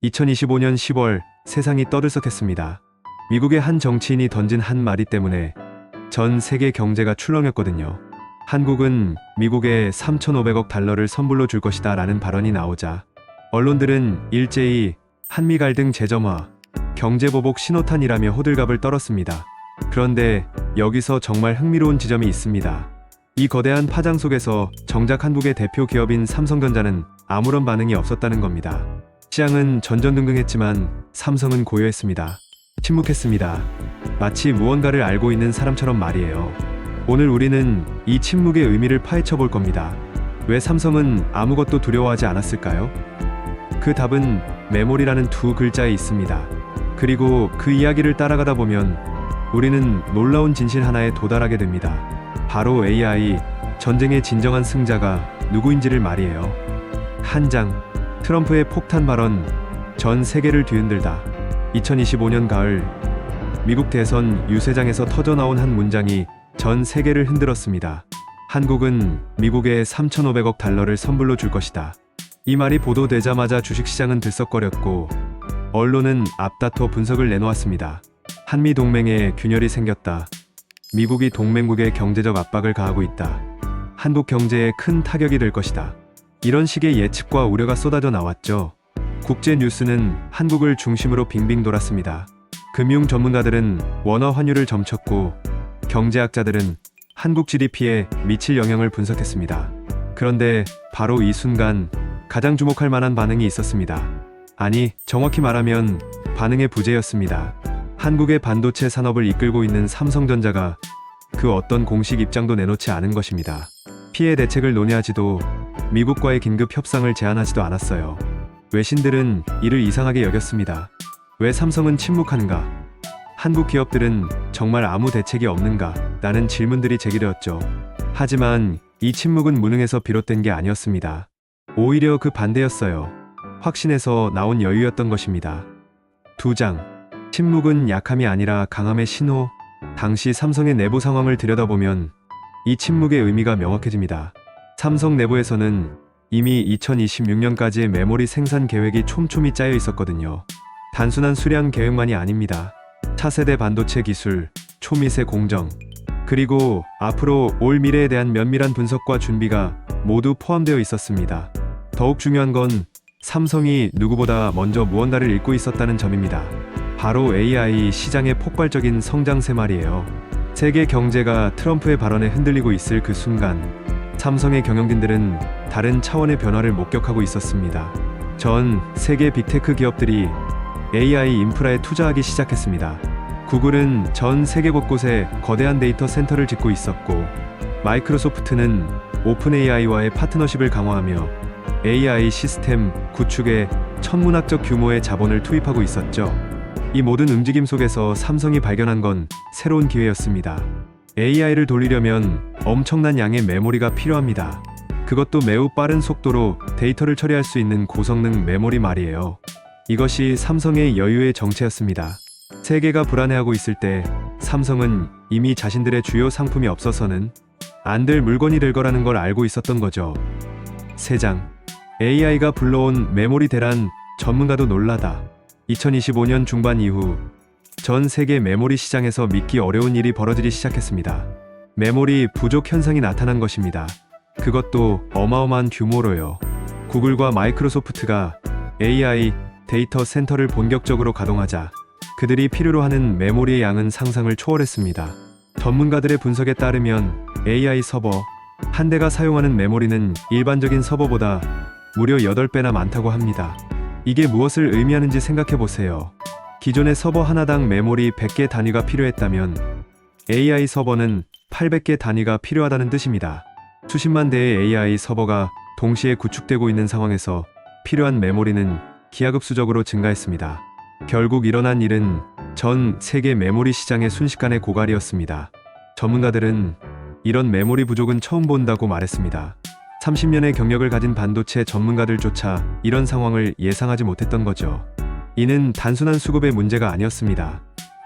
2025년 10월 세상이 떠들썩했습니다. 미국의 한 정치인이 던진 한 말이 때문에 전 세계 경제가 출렁였거든요. 한국은 미국에 3,500억 달러를 선불로 줄 것이다 라는 발언이 나오자 언론들은 일제히 한미 갈등 재점화, 경제보복 신호탄이라며 호들갑을 떨었습니다. 그런데 여기서 정말 흥미로운 지점이 있습니다. 이 거대한 파장 속에서 정작 한국의 대표 기업인 삼성전자는 아무런 반응이 없었다는 겁니다. 시장은 전전긍긍했지만 삼성은 고요했습니다. 침묵했습니다. 마치 무언가를 알고 있는 사람처럼 말이에요. 오늘 우리는 이 침묵의 의미를 파헤쳐 볼 겁니다. 왜 삼성은 아무것도 두려워하지 않았을까요? 그 답은 메모리라는 두 글자에 있습니다. 그리고 그 이야기를 따라가다 보면 우리는 놀라운 진실 하나에 도달하게 됩니다. 바로 AI, 전쟁의 진정한 승자가 누구인지를 말이에요. 한 장, 트럼프의 폭탄 발언, 전 세계를 뒤흔들다. 2025년 가을, 미국 대선 유세장에서 터져나온 한 문장이 전 세계를 흔들었습니다. 한국은 미국에 3,500억 달러를 선불로 줄 것이다. 이 말이 보도되자마자 주식시장은 들썩거렸고 언론은 앞다퉈 분석을 내놓았습니다. 한미 동맹에 균열이 생겼다. 미국이 동맹국에 경제적 압박을 가하고 있다. 한국 경제에 큰 타격이 될 것이다. 이런 식의 예측과 우려가 쏟아져 나왔죠. 국제 뉴스는 한국을 중심으로 빙빙 돌았습니다. 금융 전문가들은 원화 환율을 점쳤고 경제학자들은 한국 GDP에 미칠 영향을 분석했습니다. 그런데 바로 이 순간 가장 주목할 만한 반응이 있었습니다. 아니, 정확히 말하면 반응의 부재였습니다. 한국의 반도체 산업을 이끌고 있는 삼성전자가 그 어떤 공식 입장도 내놓지 않은 것입니다. 피해 대책을 논의하지도 미국과의 긴급 협상을 제안하지도 않았어요. 외신들은 이를 이상하게 여겼습니다. 왜 삼성은 침묵한가? 한국 기업들은 정말 아무 대책이 없는가? 라는 질문들이 제기되었죠. 하지만 이 침묵은 무능해서 비롯된 게 아니었습니다. 오히려 그 반대였어요. 확신에서 나온 여유였던 것입니다. 2장. 침묵은 약함이 아니라 강함의 신호. 당시 삼성의 내부 상황을 들여다보면 이 침묵의 의미가 명확해집니다. 삼성 내부에서는 이미 2026년까지의 메모리 생산 계획이 촘촘히 짜여 있었거든요. 단순한 수량 계획만이 아닙니다. 차세대 반도체 기술, 초미세 공정, 그리고 앞으로 올 미래에 대한 면밀한 분석과 준비가 모두 포함되어 있었습니다. 더욱 중요한 건 삼성이 누구보다 먼저 무언가를 읽고 있었다는 점입니다. 바로 AI 시장의 폭발적인 성장세 말이에요. 세계 경제가 트럼프의 발언에 흔들리고 있을 그 순간 삼성의 경영진들은 다른 차원의 변화를 목격하고 있었습니다. 전 세계 빅테크 기업들이 AI 인프라에 투자하기 시작했습니다. 구글은 전 세계 곳곳에 거대한 데이터 센터를 짓고 있었고 마이크로소프트는 오픈 AI와의 파트너십을 강화하며 AI 시스템 구축에 천문학적 규모의 자본을 투입하고 있었죠. 이 모든 움직임 속에서 삼성이 발견한 건 새로운 기회였습니다. AI를 돌리려면 엄청난 양의 메모리가 필요합니다. 그것도 매우 빠른 속도로 데이터를 처리할 수 있는 고성능 메모리 말이에요. 이것이 삼성의 여유의 정체였습니다. 세계가 불안해하고 있을 때 삼성은 이미 자신들의 주요 상품이 없어서는 안 될 물건이 될 거라는 걸 알고 있었던 거죠. 3장. AI가 불러온 메모리 대란, 전문가도 놀라다. 2025년 중반 이후 전 세계 메모리 시장에서 믿기 어려운 일이 벌어지기 시작했습니다. 메모리 부족 현상이 나타난 것입니다. 그것도 어마어마한 규모로요. 구글과 마이크로소프트가 AI 데이터 센터를 본격적으로 가동하자 그들이 필요로 하는 메모리의 양은 상상을 초월했습니다. 전문가들의 분석에 따르면 AI 서버 한 대가 사용하는 메모리는 일반적인 서버보다 무려 8배나 많다고 합니다. 이게 무엇을 의미하는지 생각해보세요. 기존의 서버 하나당 메모리 100개 단위가 필요했다면 AI 서버는 800개 단위가 필요하다는 뜻입니다. 수십만 대의 AI 서버가 동시에 구축되고 있는 상황에서 필요한 메모리는 기하급수적으로 증가했습니다. 결국 일어난 일은 전 세계 메모리 시장의 순식간의 고갈이었습니다. 전문가들은 이런 메모리 부족은 처음 본다고 말했습니다. 30년의 경력을 가진 반도체 전문가들조차 이런 상황을 예상하지 못했던 거죠. 이는 단순한 수급의 문제가 아니었습니다.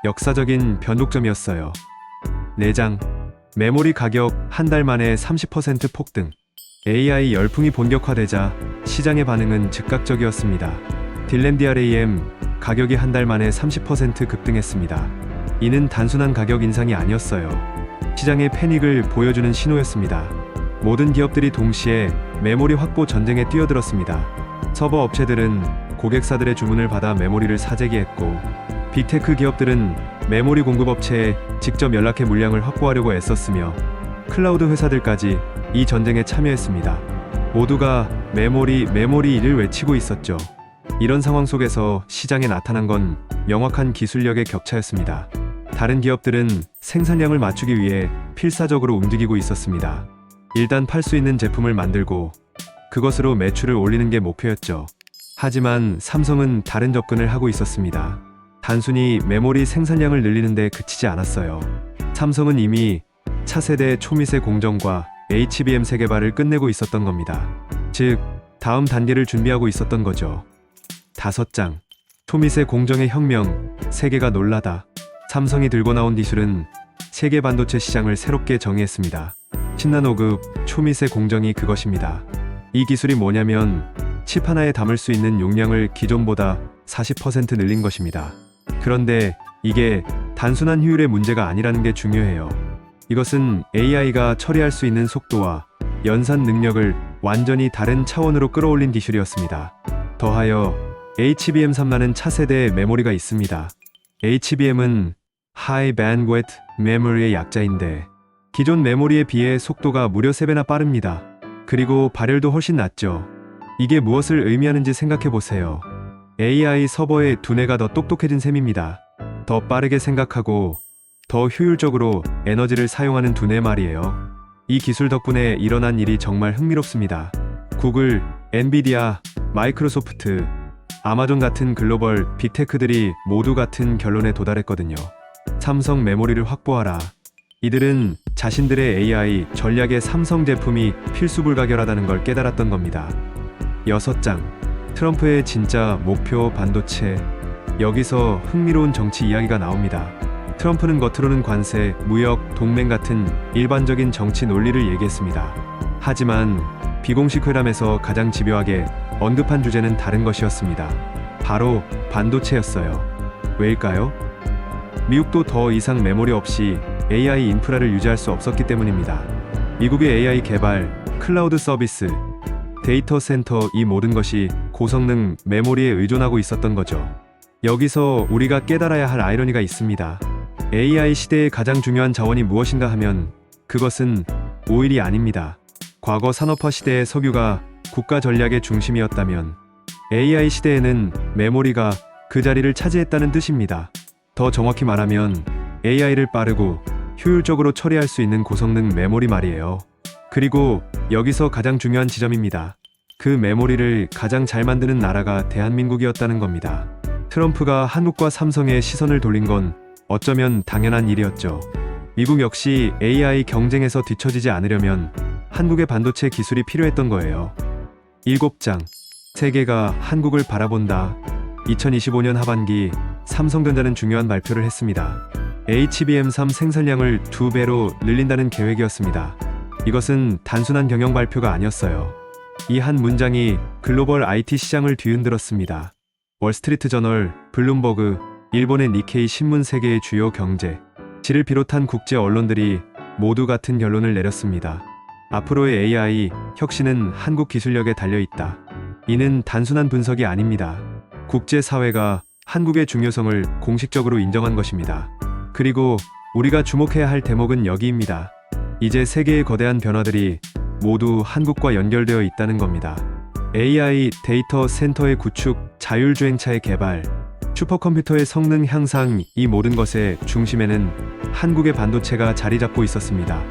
역사적인 변곡점이었어요. 4장. 메모리 가격 한 달 만에 30% 폭등. AI 열풍이 본격화되자 시장의 반응은 즉각적이었습니다. DRAM 가격이 한 달 만에 30% 급등했습니다. 이는 단순한 가격 인상이 아니었어요. 시장의 패닉을 보여주는 신호였습니다. 모든 기업들이 동시에 메모리 확보 전쟁에 뛰어들었습니다. 서버 업체들은 고객사들의 주문을 받아 메모리를 사재기했고, 빅테크 기업들은 메모리 공급 업체에 직접 연락해 물량을 확보하려고 애썼으며, 클라우드 회사들까지 이 전쟁에 참여했습니다. 모두가 메모리를 외치고 있었죠. 이런 상황 속에서 시장에 나타난 건 명확한 기술력의 격차였습니다. 다른 기업들은 생산량을 맞추기 위해 필사적으로 움직이고 있었습니다. 일단 팔 수 있는 제품을 만들고 그것으로 매출을 올리는 게 목표였죠. 하지만 삼성은 다른 접근을 하고 있었습니다. 단순히 메모리 생산량을 늘리는 데 그치지 않았어요. 삼성은 이미 차세대 초미세 공정과 HBM 세개발을 끝내고 있었던 겁니다. 즉, 다음 단계를 준비하고 있었던 거죠. 5장. 초미세 공정의 혁명, 세계가 놀라다. 삼성이 들고 나온 기술은 세계 반도체 시장을 새롭게 정의했습니다. 10나노급 초미세 공정이 그것입니다. 이 기술이 뭐냐면 칩 하나에 담을 수 있는 용량을 기존보다 40% 늘린 것입니다. 그런데 이게 단순한 효율의 문제가 아니라는 게 중요해요. 이것은 AI가 처리할 수 있는 속도와 연산 능력을 완전히 다른 차원으로 끌어올린 기술이었습니다. 더하여 HBM3라는 차세대의 메모리가 있습니다. HBM은 High Bandwidth Memory의 약자인데 기존 메모리에 비해 속도가 무려 3배나 빠릅니다. 그리고 발열도 훨씬 낮죠. 이게 무엇을 의미하는지 생각해보세요. AI 서버의 두뇌가 더 똑똑해진 셈입니다. 더 빠르게 생각하고 더 효율적으로 에너지를 사용하는 두뇌 말이에요. 이 기술 덕분에 일어난 일이 정말 흥미롭습니다. 구글, 엔비디아, 마이크로소프트, 아마존 같은 글로벌 빅테크들이 모두 같은 결론에 도달했거든요. 삼성 메모리를 확보하라. 이들은 자신들의 AI 전략에 삼성 제품이 필수불가결하다는 걸 깨달았던 겁니다. 6장. 트럼프의 진짜 목표 반도체. 여기서 흥미로운 정치 이야기가 나옵니다. 트럼프는 겉으로는 관세, 무역, 동맹 같은 일반적인 정치 논리를 얘기했습니다. 하지만 비공식 회담에서 가장 집요하게 언급한 주제는 다른 것이었습니다. 바로 반도체였어요. 왜일까요? 미국도 더 이상 메모리 없이 AI 인프라를 유지할 수 없었기 때문입니다. 미국의 AI 개발, 클라우드 서비스, 데이터 센터, 이 모든 것이 고성능 메모리에 의존하고 있었던 거죠. 여기서 우리가 깨달아야 할 아이러니가 있습니다. AI 시대의 가장 중요한 자원이 무엇인가 하면 그것은 오일이 아닙니다. 과거 산업화 시대의 석유가 국가 전략의 중심이었다면 AI 시대에는 메모리가 그 자리를 차지했다는 뜻입니다. 더 정확히 말하면 AI를 빠르고 효율적으로 처리할 수 있는 고성능 메모리 말이에요. 그리고 여기서 가장 중요한 지점입니다. 그 메모리를 가장 잘 만드는 나라가 대한민국이었다는 겁니다. 트럼프가 한국과 삼성의 시선을 돌린 건 어쩌면 당연한 일이었죠. 미국 역시 AI 경쟁에서 뒤처지지 않으려면 한국의 반도체 기술이 필요했던 거예요. 7장. 세계가 한국을 바라본다. 2025년 하반기 삼성전자는 중요한 발표를 했습니다. HBM3 생산량을 2배로 늘린다는 계획이었습니다. 이것은 단순한 경영 발표가 아니었어요. 이 한 문장이 글로벌 IT 시장을 뒤흔들었습니다. 월스트리트 저널, 블룸버그, 일본의 니케이 신문, 세계의 주요 경제, 지를 비롯한 국제 언론들이 모두 같은 결론을 내렸습니다. 앞으로의 AI 혁신은 한국 기술력에 달려있다. 이는 단순한 분석이 아닙니다. 국제사회가 한국의 중요성을 공식적으로 인정한 것입니다. 그리고 우리가 주목해야 할 대목은 여기입니다. 이제 세계의 거대한 변화들이 모두 한국과 연결되어 있다는 겁니다. AI 데이터 센터의 구축, 자율주행차의 개발, 슈퍼컴퓨터의 성능 향상, 이 모든 것의 중심에는 한국의 반도체가 자리 잡고 있었습니다.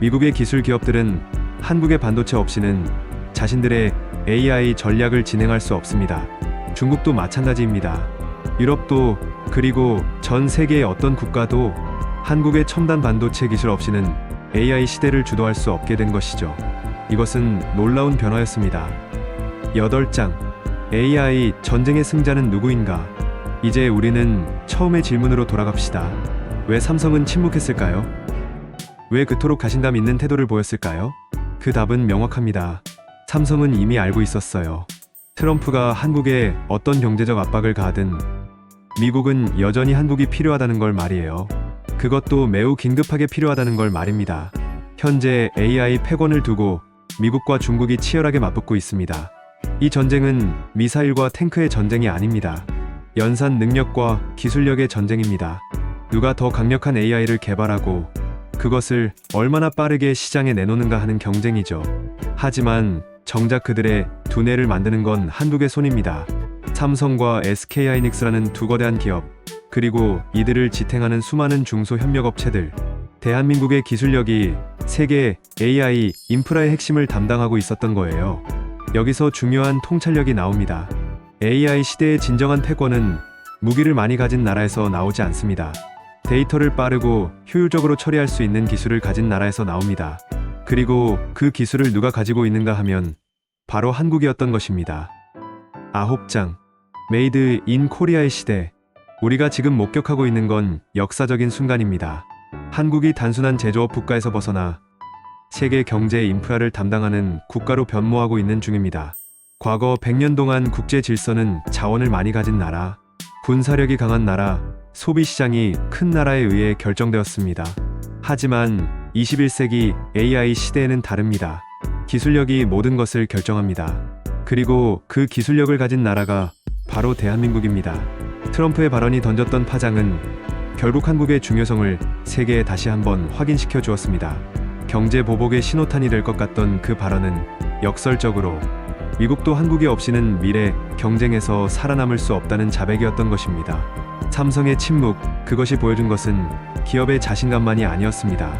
미국의 기술 기업들은 한국의 반도체 없이는 자신들의 AI 전략을 진행할 수 없습니다. 중국도 마찬가지입니다. 유럽도, 그리고 전 세계의 어떤 국가도 한국의 첨단 반도체 기술 없이는 AI 시대를 주도할 수 없게 된 것이죠. 이것은 놀라운 변화였습니다. 8장. AI 전쟁의 승자는 누구인가? 이제 우리는 처음의 질문으로 돌아갑시다. 왜 삼성은 침묵했을까요? 왜 그토록 자신감 있는 태도를 보였을까요? 그 답은 명확합니다. 삼성은 이미 알고 있었어요. 트럼프가 한국에 어떤 경제적 압박을 가하든 미국은 여전히 한국이 필요하다는 걸 말이에요. 그것도 매우 긴급하게 필요하다는 걸 말입니다. 현재 AI 패권을 두고 미국과 중국이 치열하게 맞붙고 있습니다. 이 전쟁은 미사일과 탱크의 전쟁이 아닙니다. 연산 능력과 기술력의 전쟁입니다. 누가 더 강력한 AI를 개발하고 그것을 얼마나 빠르게 시장에 내놓는가 하는 경쟁이죠. 하지만 정작 그들의 두뇌를 만드는 건 한국의 손입니다. 삼성과 SK하이닉스라는 두 거대한 기업, 그리고 이들을 지탱하는 수많은 중소협력업체들. 대한민국의 기술력이 세계 AI 인프라의 핵심을 담당하고 있었던 거예요. 여기서 중요한 통찰력이 나옵니다. AI 시대의 진정한 패권은 무기를 많이 가진 나라에서 나오지 않습니다. 데이터를 빠르고 효율적으로 처리할 수 있는 기술을 가진 나라에서 나옵니다. 그리고 그 기술을 누가 가지고 있는가 하면 바로 한국이었던 것입니다. 9장 메이드 인 코리아의 시대. 우리가 지금 목격하고 있는 건 역사적인 순간입니다. 한국이 단순한 제조업 국가에서 벗어나 세계 경제의 인프라를 담당하는 국가로 변모하고 있는 중입니다. 과거 100년 동안 국제 질서는 자원을 많이 가진 나라, 군사력이 강한 나라, 소비시장이 큰 나라에 의해 결정되었습니다. 하지만 21세기 AI 시대에는 다릅니다. 기술력이 모든 것을 결정합니다. 그리고 그 기술력을 가진 나라가 바로 대한민국입니다. 트럼프의 발언이 던졌던 파장은 결국 한국의 중요성을 세계에 다시 한번 확인시켜 주었습니다. 경제 보복의 신호탄이 될 것 같던 그 발언은 역설적으로 미국도 한국이 없이는 미래 경쟁에서 살아남을 수 없다는 자백이었던 것입니다. 삼성의 침묵, 그것이 보여준 것은 기업의 자신감만이 아니었습니다.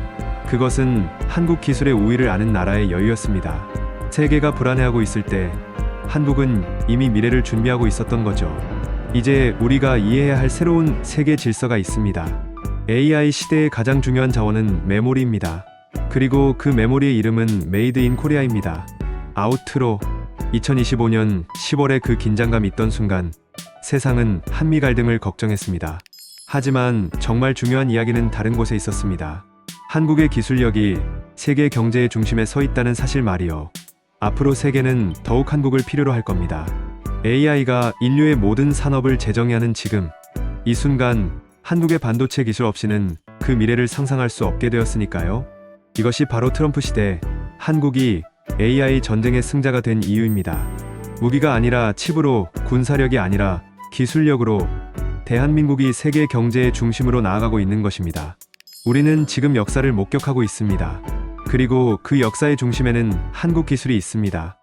그것은 한국 기술의 우위를 아는 나라의 여유였습니다. 세계가 불안해하고 있을 때 한국은 이미 미래를 준비하고 있었던 거죠. 이제 우리가 이해해야 할 새로운 세계 질서가 있습니다. AI 시대의 가장 중요한 자원은 메모리입니다. 그리고 그 메모리의 이름은 메이드 인 코리아입니다. 아우트로 2025년 10월에 그 긴장감 있던 순간 세상은 한미 갈등을 걱정했습니다. 하지만 정말 중요한 이야기는 다른 곳에 있었습니다. 한국의 기술력이 세계 경제의 중심에 서 있다는 사실 말이요. 앞으로 세계는 더욱 한국을 필요로 할 겁니다. AI가 인류의 모든 산업을 재정의하는 지금, 이 순간 한국의 반도체 기술 없이는 그 미래를 상상할 수 없게 되었으니까요. 이것이 바로 트럼프 시대 한국이 AI 전쟁의 승자가 된 이유입니다. 무기가 아니라 칩으로, 군사력이 아니라 기술력으로 대한민국이 세계 경제의 중심으로 나아가고 있는 것입니다. 우리는 지금 역사를 목격하고 있습니다. 그리고 그 역사의 중심에는 한국 기술이 있습니다.